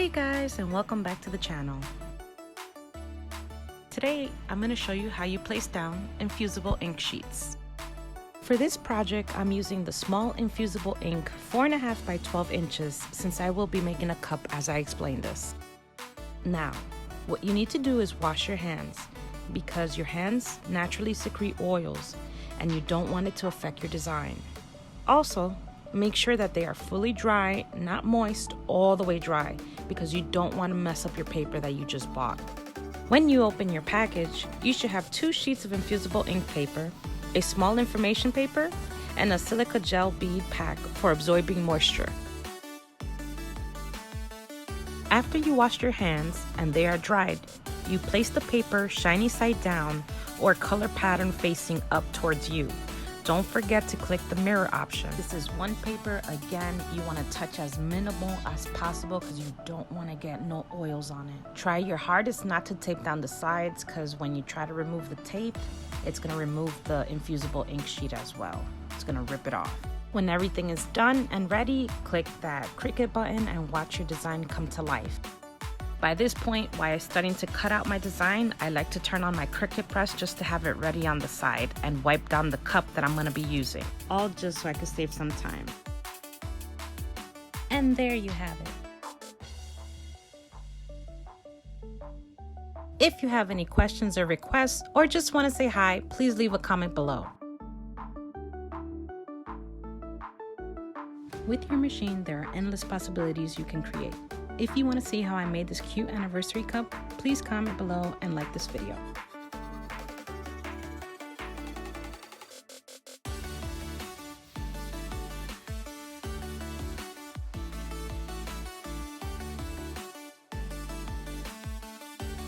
Hey guys, and welcome back to the channel. Today I'm going to show you how you place down infusible ink sheets. For this project I'm using the small infusible ink 4.5 by 12 inches since I will be making a cup as I explain this. Now, what you need to do is wash your hands because your hands naturally secrete oils and you don't want it to affect your design. Also, make sure that they are fully dry, not moist, all the way dry, because you don't want to mess up your paper that you just bought. When you open your package, you should have 2 sheets of infusible ink paper, a small information paper, and a silica gel bead pack for absorbing moisture. After you wash your hands and they are dried, you place the paper shiny side down or color pattern facing up towards you. Don't forget to click the mirror option. This is one paper. Again, you want to touch as minimal as possible because you don't want to get no oils on it. Try your hardest not to tape down the sides because when you try to remove the tape, it's going to remove the infusible ink sheet as well. It's going to rip it off. When everything is done and ready, click that Cricut button and watch your design come to life. By this point, while I'm starting to cut out my design, I like to turn on my Cricut press just to have it ready on the side and wipe down the cup that I'm going to be using, all just so I can save some time. And there you have it. If you have any questions or requests, or just want to say hi, please leave a comment below. With your machine, there are endless possibilities you can create. If you want to see how I made this cute anniversary cup, please comment below and like this video.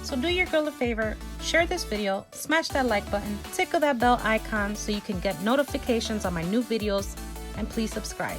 So do your girl a favor, share this video, smash that like button, tickle that bell icon so you can get notifications on my new videos, and please subscribe.